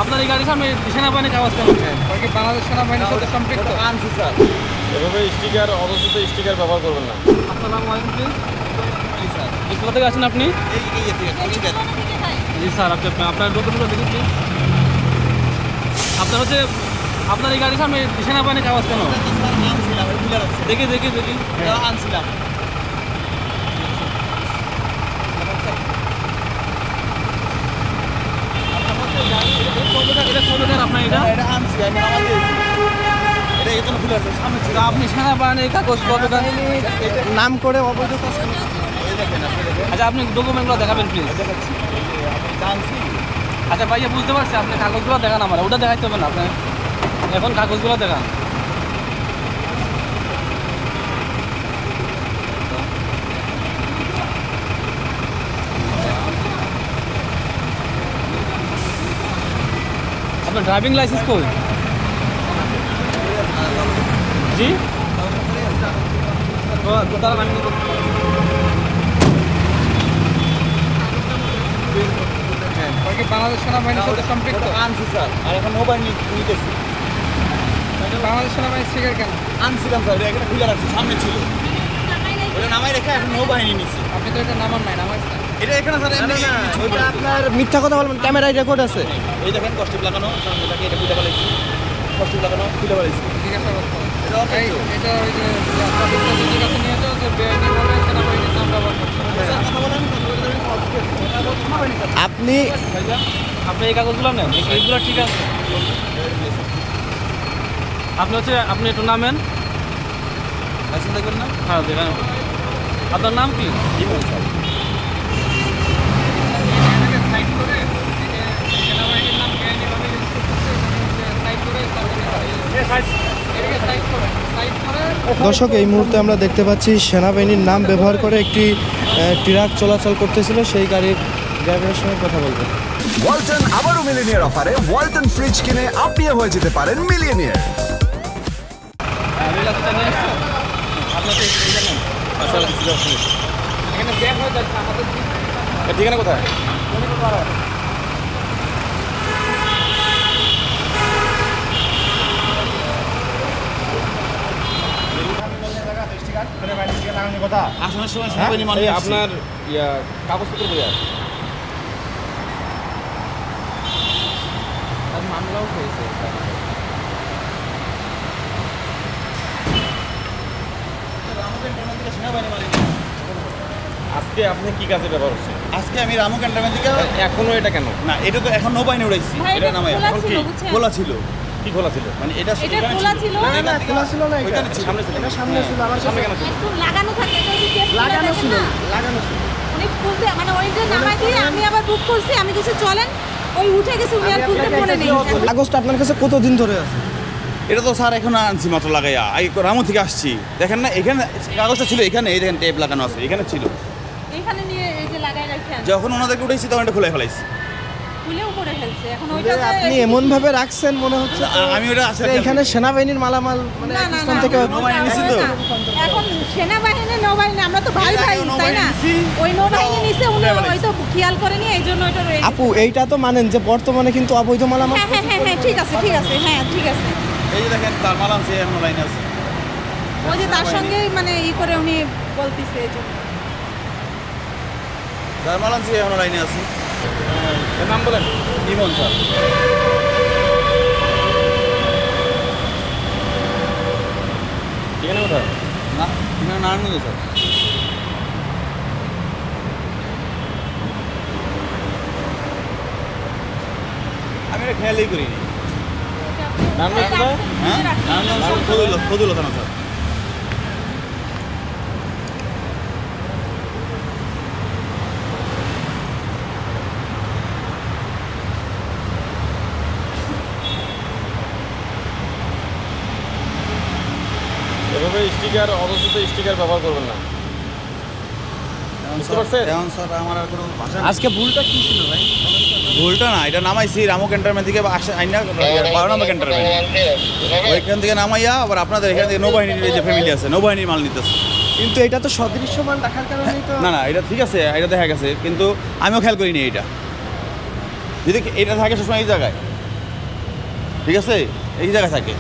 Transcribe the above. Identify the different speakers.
Speaker 1: আপনার এই গাড়ির সামনে সেনাবাহিনীর কাগজ কেন?
Speaker 2: কি বাংলাদেশ সেনাবাহিনীর সাথে সম্পৃক্ত?
Speaker 3: আনছি স্যার। এভাবে স্টিকার অবস্থিত স্টিকার ব্যবহার করবেন না।
Speaker 1: আসসালামু আলাইকুম প্লিজ।
Speaker 3: স্যার
Speaker 1: কোথা থেকে আছেন আপনি? জি স্যার, আপনার ডকুমেন্টগুলো দেখুন প্লিজ। আপনার হচ্ছে আপনার এই গাড়ির সামনে সেনাবাহিনীর কাগজ কেন? দেখি
Speaker 3: আনছিলাম।
Speaker 1: আপনি সেনাবাহিনীর কাগজ
Speaker 2: নাম করে অবৈধ কাজ
Speaker 1: আচ্ছা, আপনি ডকুমেন্টগুলো দেখাবেন প্লিজ। আচ্ছা ভাইয়া, বুঝতে পারছি, আপনি কাগজগুলো দেখান আমার, ওটা দেখাইতে হবে না, আপনি এখন কাগজগুলো দেখান। আপনার ড্রাইভিং লাইসেন্স কই? জি দাঁড়ান, আমি
Speaker 2: কি বাংলাদেশ সেনাবাহিনীর সাথে সম্পৃক্ত?
Speaker 3: আনছি স্যার, আর এখন নৌবাহিনী নিতেছি।
Speaker 2: বাংলাদেশ সেনাবাহিনীর স্টিকার কেন?
Speaker 3: আনছিলাম স্যার, এখানে খুলে রাখছি, সামনে ছিল, ওটা নামাই রেখে এখন নৌবাহিনী নিচ্ছি।
Speaker 2: আপনি তো এটা নামান নাই, নামাইছেন।
Speaker 3: এটা এখানে স্যার
Speaker 2: ওইটা আপনার মিথ্যা কথা বলবেন, ক্যামেরায় রেকর্ড আছে।
Speaker 3: এই দেখেন কষ্টিপ লাগানো, সামনে থাকে, এটা খুলে ফেলাইছি, কষ্টিপ লাগানো খুলে ফেলাইছি।
Speaker 2: জিজ্ঞাসা করতে হবে। এটা ওই যে আপনার কাছে নিয়ে যাও যে বেআইনি ভাবে সেনাবাহিনীর নাম ব্যবহার করছে।
Speaker 1: আপনি এই কাগজগুলো নেন, এইগুলো ঠিক আছে। আপনি একটু নামেন,
Speaker 3: লাইসেন্স দেখবেন না?
Speaker 1: হ্যাঁ দেখেন। আপনার নাম কি?
Speaker 3: জীবন স্যার।
Speaker 2: সাইড করে সেনাবাহিনীর নাম বেআইনি ভাবে ইউজ করতেছে, সাইড করে
Speaker 4: দর্শক, এই মুহূর্তে আমরা দেখতে পাচ্ছি সেনাবাহিনীর নাম ব্যবহার করে একটি ট্রাক চলাচল করতেছিল, সেই গাড়ির ড্রাইভারের সঙ্গে কথা বলবো।
Speaker 5: ওয়ালটন আবারও মিলিয়নিয়ার অফারে ওয়ালটন ফ্রিজ কিনে আপনিও হয়ে যেতে পারেন মিলিয়নিয়ার।
Speaker 3: ঠিকানা কোথায়? আসানোর সময় সেনাবাহিনী মানে আপনার কাগজপত্র বই আছে,
Speaker 1: মামলাও হয়েছে।
Speaker 3: আজকে আপনি কি কাজে ব্যবহার হচ্ছে?
Speaker 6: আজকে আমি রামু ক্যান্টনমেন্ট থেকে
Speaker 3: এখনো এটা কেন?
Speaker 6: না, এটা তো এখন নৌবাহিনী উড়াইছি, এটা নামাই এখন কি খোলা ছিল,
Speaker 3: কি খোলা ছিল?
Speaker 6: মানে এটা
Speaker 7: খোলা ছিল
Speaker 4: না, খোলা ছিল না, এটা
Speaker 3: সামনে ছিল,
Speaker 4: এটা সামনে ছিল, আমার
Speaker 3: সামনে কেন ছিল?
Speaker 7: একটু লাগানো থাকে, এটা ওই যে
Speaker 4: লাগানো ছিল, লাগানো ছিল।
Speaker 7: উনি খুলতে মানে ওইটা নামাই দিয়ে আমি আবার বুক করছি, আমি কিছু চলেন ওই উঠে গেছে, উনি আর খুলতে মনে নেই।
Speaker 4: কাগজটা আপনার কাছে কতদিন ধরে আছে?
Speaker 6: এটা তো স্যার এখন আনছি মাত্র লাগাইয়া, রামু থেকে আসছি, দেখেন না এখানে কাগজটা ছিল, এখানে এই দেখেন টেপ লাগানো আছে, এখানে ছিল,
Speaker 7: এখানে নিয়ে এই যে লাগাই রাখেন,
Speaker 6: যখন ওনাদেরকে উঠেছি তখন এটা খুলে ফেলাইছি।
Speaker 7: খুলে উপরে ফেলছে, এখন ওইটা
Speaker 4: আপনি এমন ভাবে রাখছেন মনে হচ্ছে
Speaker 6: আমি ওটা
Speaker 4: যে এখানে সেনাবাহিনীর মালামাল মানে
Speaker 7: না না
Speaker 4: পাকিস্তান
Speaker 7: না,
Speaker 4: থেকে
Speaker 6: নৌবাহিনী নিছি তো।
Speaker 7: এখন সেনাবাহিনী নৌবাহিনী আমরা তো ভাই ভাই, তাই না? ওই নৌবাহিনী নিচে উনি ওই তো খেয়াল করেনি, এই জন্য ওইটা রয়ে গেছে।
Speaker 4: আপু, এইটা তো মানেন যে বর্তমানে কিন্তু অবৈধ মালামাল
Speaker 7: হ্যাঁ হ্যাঁ হ্যাঁ হ্যাঁ, ঠিক আছে ঠিক আছে, হ্যাঁ ঠিক আছে।
Speaker 6: এই যে দেখেন তার মাল আনছে, এখন লাইনে আছে,
Speaker 7: ওই যে তার সঙ্গেই মানে ই করে উনি বলতিছে এই জন্য।
Speaker 6: তার মাল আনছে, এখন লাইনে আছে।
Speaker 3: এর নাম বলেন।
Speaker 6: ইমন স্যার।
Speaker 3: ঠিকানা কোথায়?
Speaker 6: না, ঠিকানা নারায়ণগঞ্জ স্যার। আমি এটা খেয়ালই করিনি।
Speaker 3: নাম কোথায়?
Speaker 6: হ্যাঁ, নারায়ণগঞ্জ ফদুল থানা স্যার।
Speaker 3: এভাবে স্টিকার অবস্থিত স্টিকার ব্যবহার করবেন না। বুঝতে পারছেন?
Speaker 6: এখন স্যার আমার আর কোনো ভাষা নেই।
Speaker 1: আজকে ভুলটা কি ছিল ভাই?
Speaker 6: ভুলটা না, এটা নামাইছি রামু ক্যান্টনমেন্ট থেকে আইনা 12 নম্বর ক্যান্টনমেন্ট, ওইখান থেকে নামাইয়া আবার আপনাদের এখান থেকে নৌবাহিনীর যে ফ্যামিলি আছে, নৌবাহিনীর মাল নিতেছে।
Speaker 4: কিন্তু এটা তো সদৃশ্যমান রাখার কারণেই তো।
Speaker 6: না না, এটা ঠিক আছে, এটা দেখা গেছে, কিন্তু আমিও খেয়াল করিনি। এইটা যদি এটা থাকে সবসময় এই জায়গায়, ঠিক আছে, এই জায়গায় থাকে।